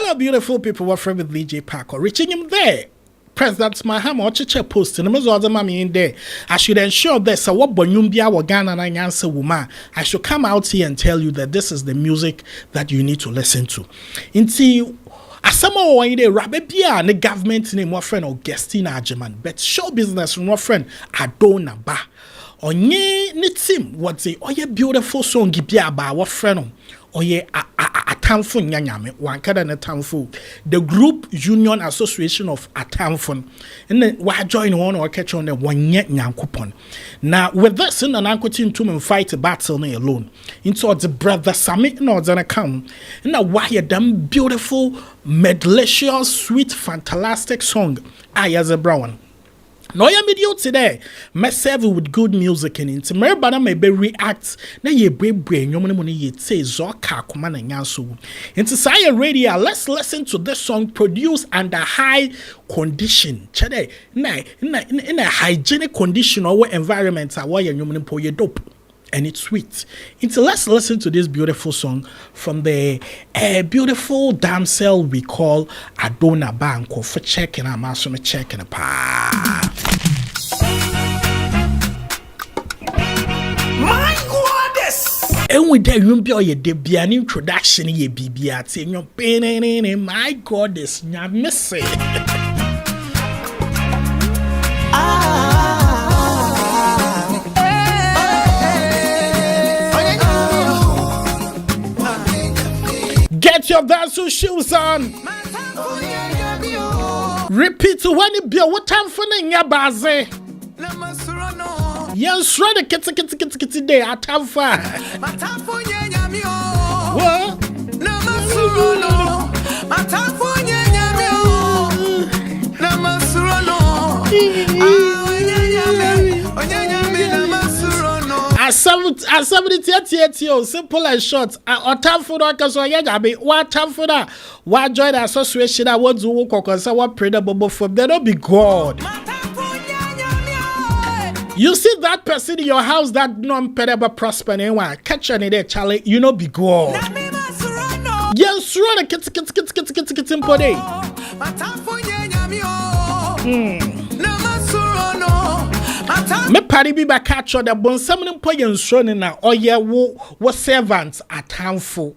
Hello, beautiful people. We're from with DJ Parker. Reaching him there. President Mahama Ochiche post in the middle of the mommy in there. I should ensure there's a Wabonyumbia Wagana and Yansa Wuma. I should come out here and tell you that this is the music that you need to listen to. Inti Asama wa ide rabebia ne government name my friend Augustine Ajeman, but show business my friend Adonaiba. Onye ni team what say oye beautiful song gibia ba wa friend oye ATANFO NYE NYAME wankada na ATANFO the group union association of ATANFO and wa join one or catch on the one nyankopon. Now with this in an anko team to fight a battle na alone into the brother Sammy no zana come na why a damn beautiful medlicious sweet fantastic song I as a brown. No, ya video today. Me serve with good music in it. Me bana me be react. Na ye brain. Yo money ye say zoka kuma na nyanso. Into Saya Radio, let's listen to this song produced under high condition. Chade in a hygienic condition or environment. Why yo money po ye dope. And it's sweet. Into let's listen to this beautiful song from the beautiful damsel we call Adonaiba. For checking, I'm also checking a pa. My goddess! And with that, you'll be your debut an introduction. Ye BB at saying your pain and my goddess, you're missing. Get your dancing shoes on. Repeat when it be what time for your baze. Yes, ready, kitty day. I time for As 70 simple and short. Or time for that because what time for that? What join the association? I want to walk because I want pray the bubble from there. Don't be God. You see that person in your house that non-perishable prosper anyway. Catch any day, Charlie. You know be God. Yes, run a kit simple day. Me party be back catch the bon some point showing now or yeah wo servants at ATANFO.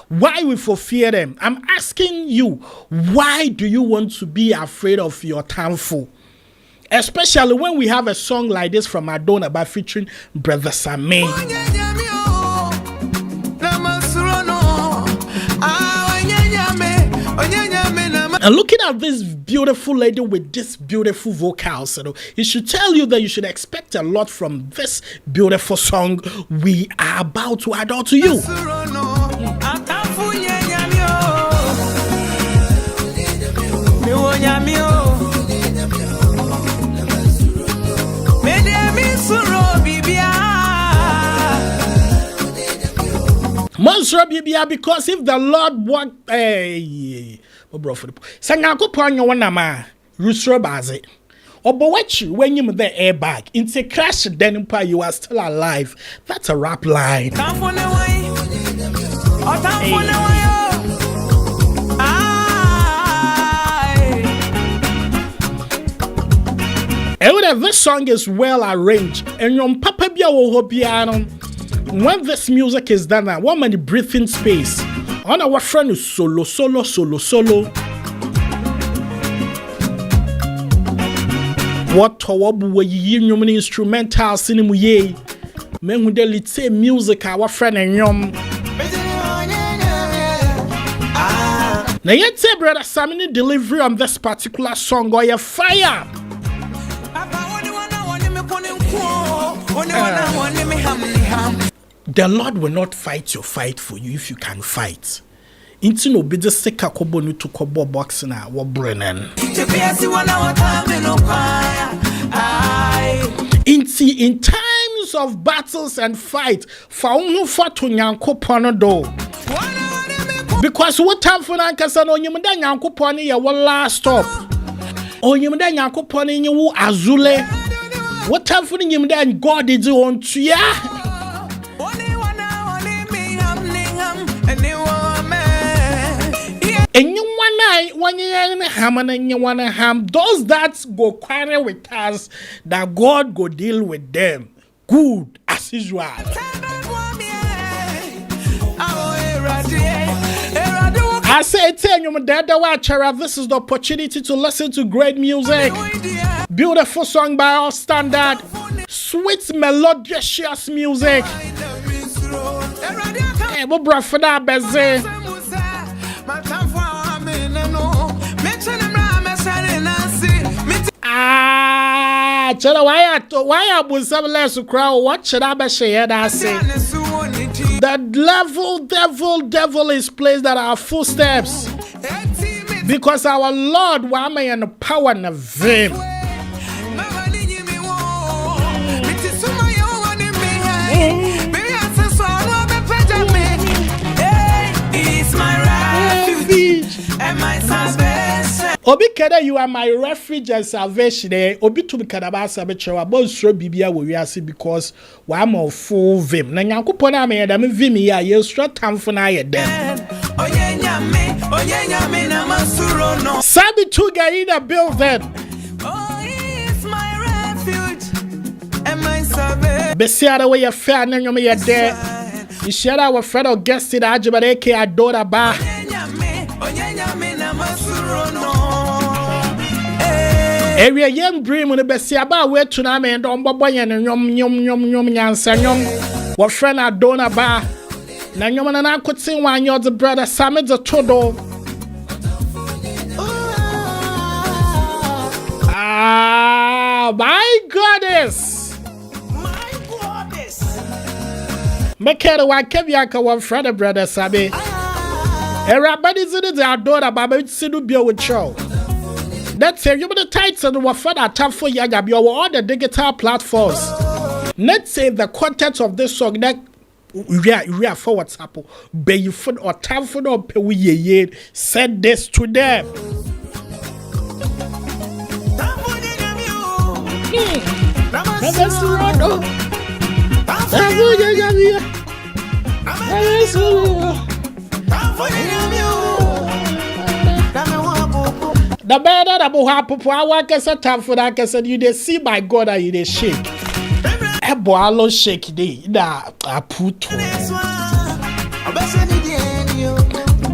Why we for fear them? I'm asking you, why do you want to be afraid of your ATANFO? Especially when we have a song like this from Adonaiba featuring Brother Sammy. And looking at this beautiful lady with this beautiful vocals, it should tell you that you should expect a lot from this beautiful song we are about to add on to you. Because if the Lord want when you the airbag into crash then you are still alive. That's a rap line. This song is well arranged and your papa piano. When this music is done, one many breathing space. On our friend is solo. What tawabu we yin instrumental cinema ye. Men with the say music our friend and yum. Now yet say brother Sammy delivery on this particular song or your fire. The Lord will not fight your fight for you if you can fight. Inti no be the seka kobo no to kobo box na wo brennen. In times of battles and fight, fa unhu fa to nyankopon do. Because what time for nankasa no nyim da nyankopon ye wo last stop. Onyim da nyankopon ye wo azule. What time for nyim da God is on to ya? And you when you ham and you want to ham, those that go quarrel with us, that God go deal with them. Good as usual. I say, tell you, my dad, this is the opportunity to listen to great music. Beautiful song by all standard. Sweet, melodious music. Hey, what brought for that, Bezzy? Why I was some less crowd? What should I be saying? I say the devil is placed at our footsteps because our Lord, why am I in the power and the vim? Obi kada, you are my refuge and salvation. Obi to be kada ba sabe chewa bo sro bibia wo wiase because wa am full vim. Na Nyankopon am ye da me vim ya ye sro tamfo na ye dem. Oye nyame na masuro no. Sabi to get in the building. Oh, he is my refuge and my salvation. Besiara we ye fair na nyome ye there. You share our friend or guest in Ajibade ke Adonaiba. Area yam dream on the Bessiaba where to name and on Baboyan and yum yansanyum. What friend Adonaiba? Nanyoman and I could sing one you're the brother Sammy the Todo. Ah, my goddess. Make it a white caviaka one friend brother Sammy. Everybody's in the Adonaiba, but it's to be with show. That's it. You the title of what for ATANFO NYE NYAME on all the digital platforms. Let's say the content of this song that we are for WhatsApp. Be you food or ATANFO or pay said this to them. The better that will happen for our case time for that case, you they see my God and you they shake. A boalo shake day that I put.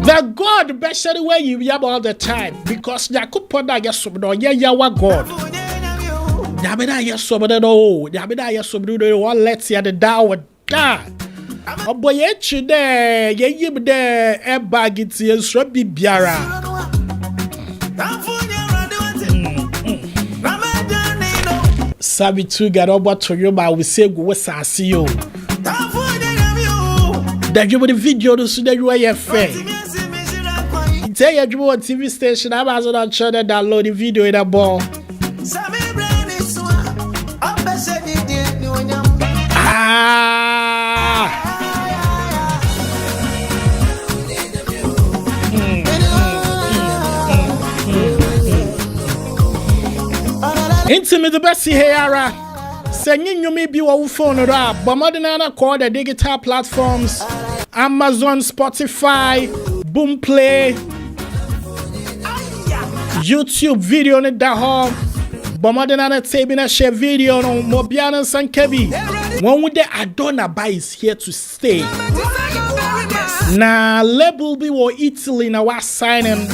The God best way you yab all the time because Jacob that yes so yeah what God. Yabida yes so but no Yabida yes so one let's see the down da. Oh boy echi there ye yib there e bag it ye so bi biara. Sabi tu got over to you, but we say go with Sassio. That you with the video to see that you are your friend. Tell your TV station, I'm also not sure that download the video in a ball. Intimate the best here. Sending you maybe your phone or up, but more than another call the digital platforms Amazon, Spotify, Boomplay, YouTube video on the home. But more than another taping share video on Mobiana Sankebi. One with the Adonaiba is here to stay. Now label be or Italy now was signing.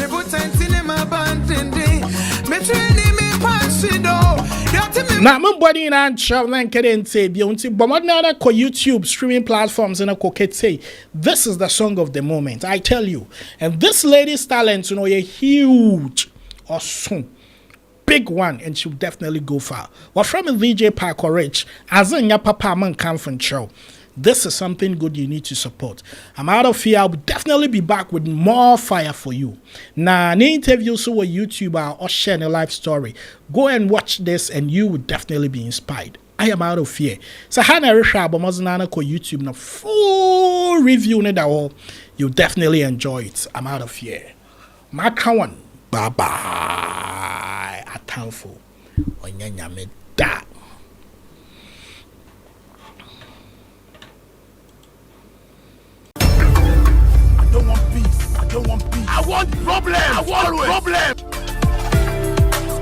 Now, my body and traveling couldn't say, but what now ko YouTube streaming platforms and a coquette say, this is the song of the moment, I tell you. And this lady's talent, you know, a huge or soon. Big one, and she'll definitely go far. Well, from a VJ Park or Rich, as in your papa man come from show. This is something good you need to support. I'm out of here. I'll definitely be back with more fire for you. Now, an interview so a YouTuber or share a life story. Go and watch this and you will definitely be inspired. I am out of here. So, Hana Risha Bomazana ko YouTube na full review ne da all. You'll definitely enjoy it. I'm out of here. Makawan. Bye bye. ATANFO NYE NYAME da. I want peace. I want problem.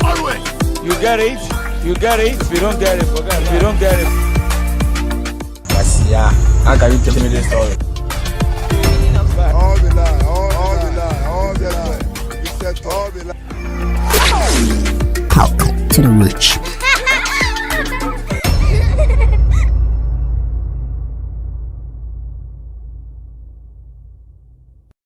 Always. You get it? You get it? If you don't get it, forget it. If you don't get it. Yes, yeah. How can you tell me this story? All the lie. You said all the lie. Power to the rich.